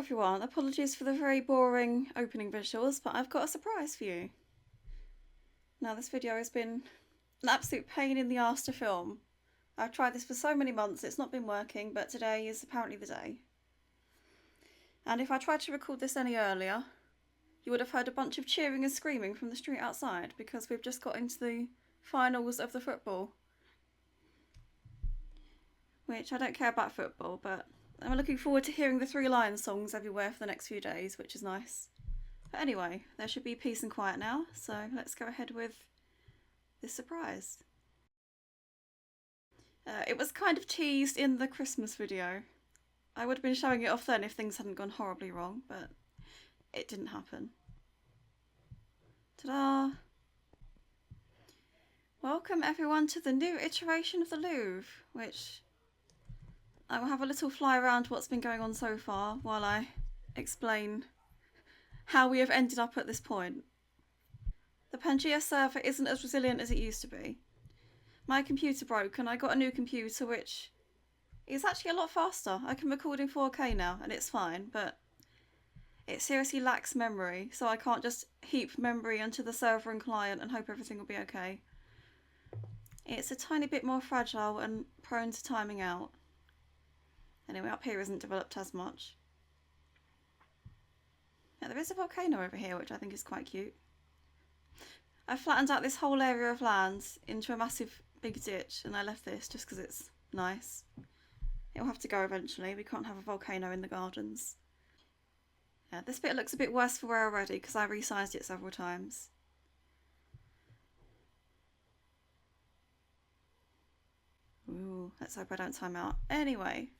everyone, apologies for the very boring opening visuals, but I've got a surprise for you. Now, this video has been an absolute pain in the arse to film. I've tried this for so many months, it's not been working, but today is apparently the day. And if I tried to record this any earlier, you would have heard a bunch of cheering and screaming from the street outside because we've just got into the finals of the football. Which, I don't care about football, but I'm looking forward to hearing the Three Lions songs everywhere for the next few days, which is nice. But anyway, there should be peace and quiet now, so let's go ahead with this surprise. It was kind of teased in the Christmas video. I would have been showing it off then if things hadn't gone horribly wrong, but it didn't happen. Ta-da! Welcome everyone to the new iteration of the Louvre, which I will have a little fly around what's been going on so far while I explain how we have ended up at this point. The Pangea server isn't as resilient as it used to be. My computer broke and I got a new computer which is actually a lot faster. I can record in 4K now and it's fine, but it seriously lacks memory, so I can't just heap memory onto the server and client and hope everything will be okay. It's a tiny bit more fragile and prone to timing out. Anyway, up here isn't developed as much. Yeah, there is a volcano over here, which I think is quite cute. I flattened out this whole area of land into a massive big ditch, and I left this just because it's nice. It'll have to go eventually. We can't have a volcano in the gardens. Yeah, this bit looks a bit worse for wear already because I resized it several times. Ooh, let's hope I don't time out. Anyway.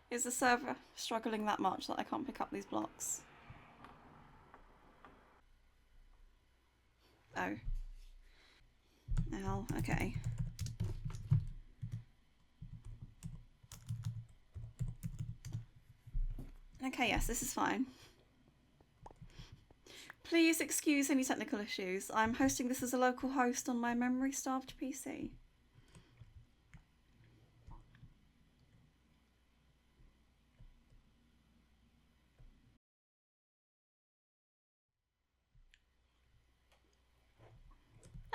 Is the server struggling that much that I can't pick up these blocks? Oh. Ow, okay. Okay, yes, this is fine. Please excuse any technical issues. I'm hosting this as a local host on my memory-starved PC.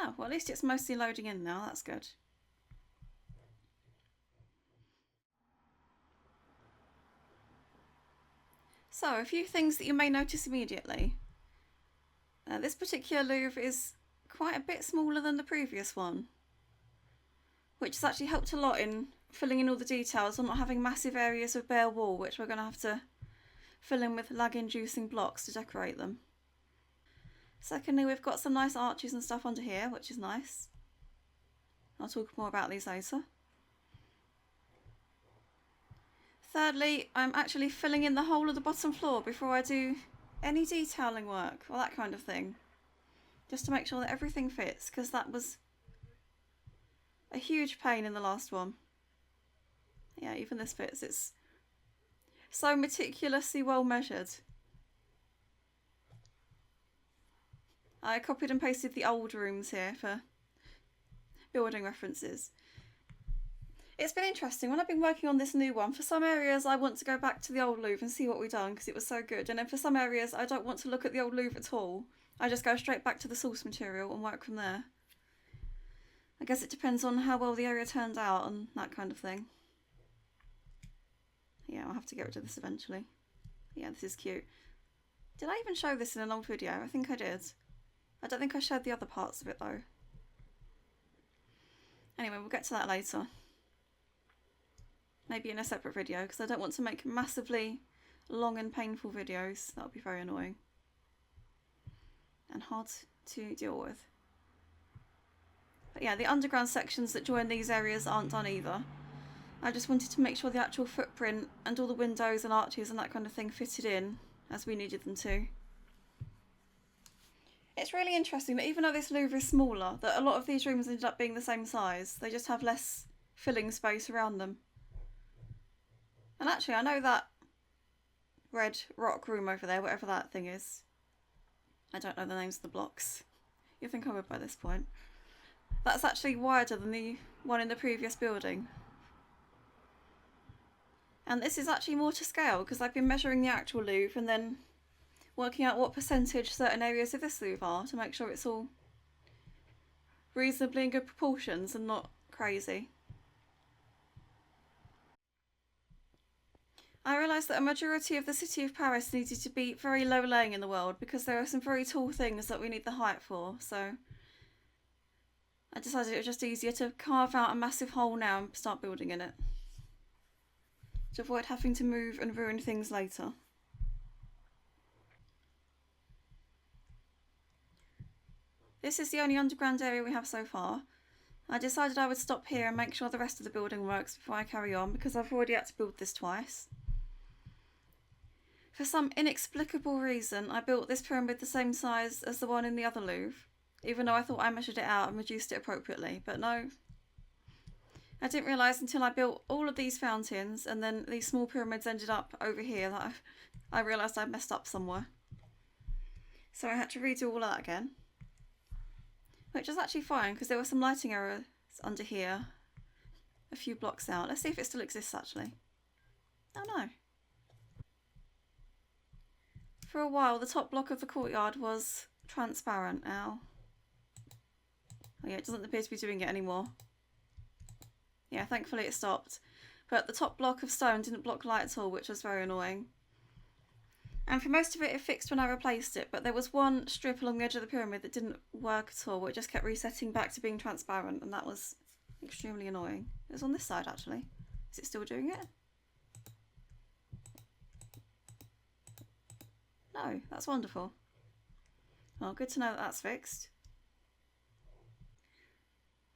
Oh, well, at least it's mostly loading in now, that's good. So, a few things that you may notice immediately. This particular Louvre is quite a bit smaller than the previous one, which has actually helped a lot in filling in all the details and not having massive areas of bare wall, which we're going to have to fill in with lag-inducing blocks to decorate them. Secondly, we've got some nice arches and stuff under here, which is nice. I'll talk more about these later. Thirdly, I'm actually filling in the whole of the bottom floor before I do any detailing work or that kind of thing. Just to make sure that everything fits, because that was a huge pain in the last one. Yeah, even this fits. It's so meticulously well measured. I copied and pasted the old rooms here for building references. It's been interesting. When I've been working on this new one, for some areas I want to go back to the old Louvre and see what we've done because it was so good. And then for some areas I don't want to look at the old Louvre at all. I just go straight back to the source material and work from there. I guess it depends on how well the area turned out and that kind of thing. Yeah, I'll have to get rid of this eventually. Yeah, this is cute. Did I even show this in an old video? I think I did. I don't think I showed the other parts of it though. Anyway, we'll get to that later. Maybe in a separate video because I don't want to make massively long and painful videos. That would be very annoying. And hard to deal with. But yeah, the underground sections that join these areas aren't done either. I just wanted to make sure the actual footprint and all the windows and arches and that kind of thing fitted in as we needed them to. It's really interesting that even though this Louvre is smaller, that a lot of these rooms ended up being the same size. They just have less filling space around them. And actually, I know that red rock room over there, whatever that thing is. I don't know the names of the blocks. You'd think I would by this point. That's actually wider than the one in the previous building. And this is actually more to scale because I've been measuring the actual Louvre and then working out what percentage certain areas of this Louvre are to make sure it's all reasonably in good proportions and not crazy. I realised that a majority of the city of Paris needed to be very low laying in the world because there are some very tall things that we need the height for, so I decided it was just easier to carve out a massive hole now and start building in it, to avoid having to move and ruin things later. This is the only underground area we have so far. I decided I would stop here and make sure the rest of the building works before I carry on because I've already had to build this twice. For some inexplicable reason, I built this pyramid the same size as the one in the other Louvre, even though I thought I measured it out and reduced it appropriately, but no. I didn't realise until I built all of these fountains and then these small pyramids ended up over here that I realised I'd messed up somewhere. So I had to redo all that again. Which was actually fine because there were some lighting errors under here, a few blocks out. Let's see if it still exists actually. Oh no. For a while the top block of the courtyard was transparent. Ow. Oh yeah, it doesn't appear to be doing it anymore. Yeah, thankfully it stopped. But the top block of stone didn't block light at all, which was very annoying. And for most of it, it fixed when I replaced it, but there was one strip along the edge of the pyramid that didn't work at all. It just kept resetting back to being transparent, and that was extremely annoying. It was on this side, actually. Is it still doing it? No, that's wonderful. Well, good to know that that's fixed.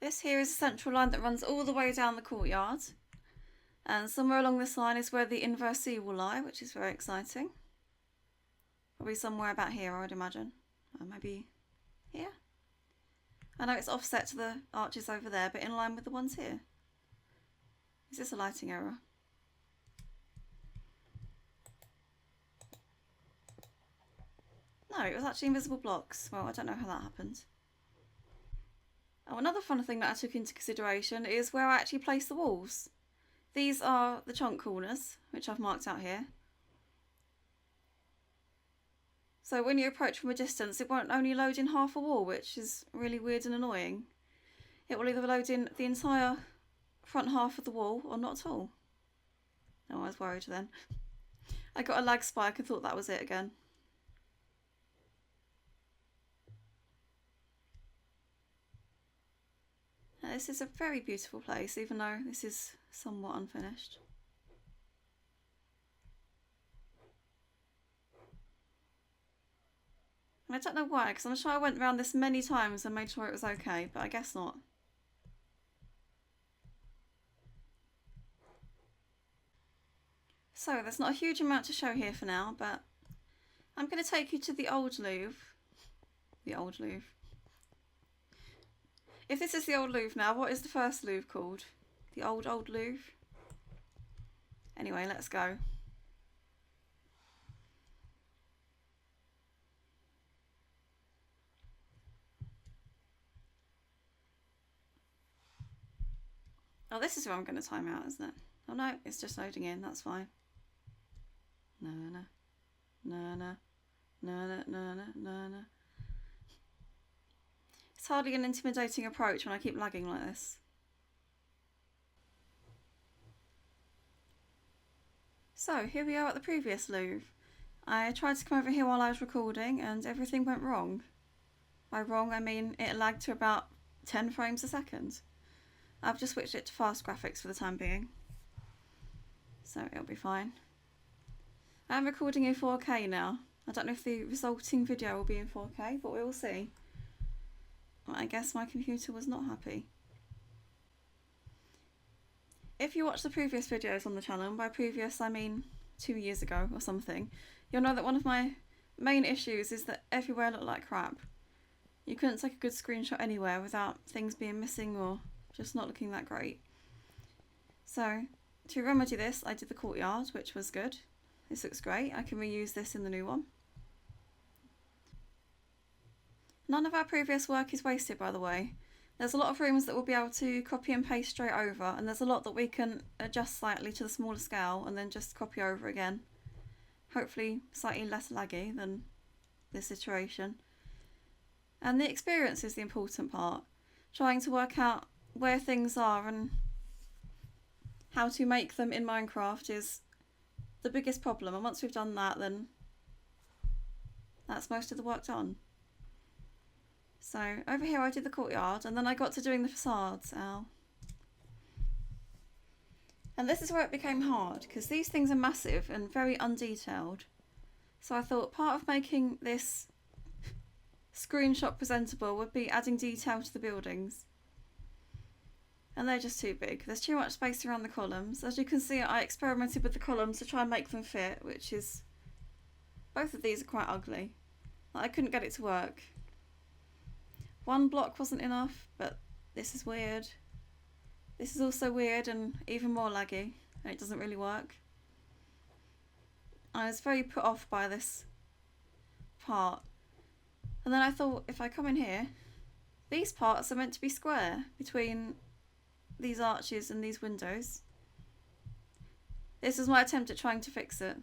This here is a central line that runs all the way down the courtyard. And somewhere along this line is where the inversee will lie, which is very exciting. Probably somewhere about here, I would imagine. Or maybe here? I know it's offset to the arches over there, but in line with the ones here. Is this a lighting error? No, it was actually invisible blocks. Well, I don't know how that happened. Oh, another fun thing that I took into consideration is where I actually place the walls. These are the chunk corners, which I've marked out here. So when you approach from a distance, it won't only load in half a wall, which is really weird and annoying. It will either load in the entire front half of the wall or not at all. Oh, I was worried then. I got a lag spike and thought that was it again. Now, this is a very beautiful place, even though this is somewhat unfinished. I don't know why, because I'm sure I went around this many times and made sure it was okay, but I guess not. So there's not a huge amount to show here for now, but I'm going to take you to the old Louvre. The old Louvre. If this is the old Louvre now, what is the first Louvre called? The old Louvre? Anyway, let's go. Oh, this is where I'm going to time out, isn't it? Oh no, it's just loading in, that's fine. No, no, no, no, no, no, no, no, no, no. It's hardly an intimidating approach when I keep lagging like this. So, here we are at the previous Louvre. I tried to come over here while I was recording and everything went wrong. By wrong, I mean it lagged to about 10 frames a second. I've just switched it to fast graphics for the time being, so it'll be fine. I'm recording in 4K now. I don't know if the resulting video will be in 4K, but we'll see. I guess my computer was not happy. If you watch the previous videos on the channel, and by previous I mean 2 years ago or something, you'll know that one of my main issues is that everywhere looked like crap. You couldn't take a good screenshot anywhere without things being missing or just not looking that great. So to remedy this, I did the courtyard, which was good. This looks great. I can reuse this in the new one. None of our previous work is wasted, by the way. There's a lot of rooms that we'll be able to copy and paste straight over, and there's a lot that we can adjust slightly to the smaller scale and then just copy over again. Hopefully slightly less laggy than this iteration. And the experience is the important part. Trying to work out where things are and how to make them in Minecraft is the biggest problem, and once we've done that, then that's most of the work done. So over here I did the courtyard, and then I got to doing the facades. And this is where it became hard, because these things are massive and very undetailed. So I thought part of making this screenshot presentable would be adding detail to the buildings. And they're just too big. There's too much space around the columns. As you can see, I experimented with the columns to try and make them fit, which is... both of these are quite ugly. I couldn't get it to work. One block wasn't enough, but this is weird. This is also weird and even more laggy, and it doesn't really work. I was very put off by this part. And then I thought, if I come in here, these parts are meant to be square between these arches and these windows. This is my attempt at trying to fix it.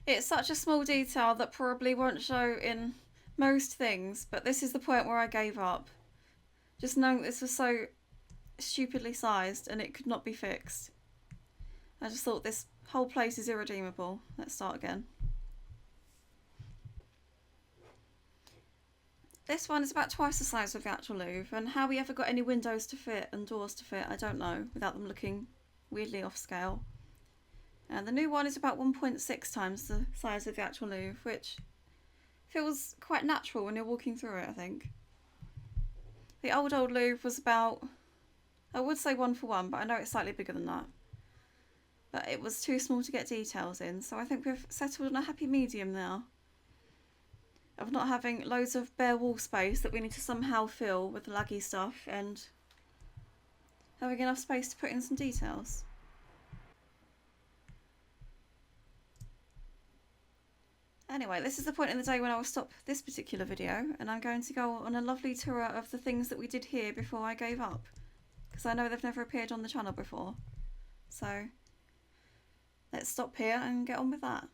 It's such a small detail that probably won't show in most things, but this is the point where I gave up. Just knowing this was so stupidly sized and it could not be fixed. I just thought this whole place is irredeemable. Let's start again. This one is about twice the size of the actual Louvre, and how we ever got any windows to fit and doors to fit, I don't know, without them looking weirdly off scale. And the new one is about 1.6 times the size of the actual Louvre, which feels quite natural when you're walking through it, I think. The old Louvre was about, I would say 1-for-1, but I know it's slightly bigger than that. But it was too small to get details in, so I think we've settled on a happy medium now. Of not having loads of bare wall space that we need to somehow fill with the laggy stuff, and having enough space to put in some details. Anyway, this is the point in the day when I will stop this particular video, and I'm going to go on a lovely tour of the things that we did here before I gave up, because I know they've never appeared on the channel before. So let's stop here and get on with that.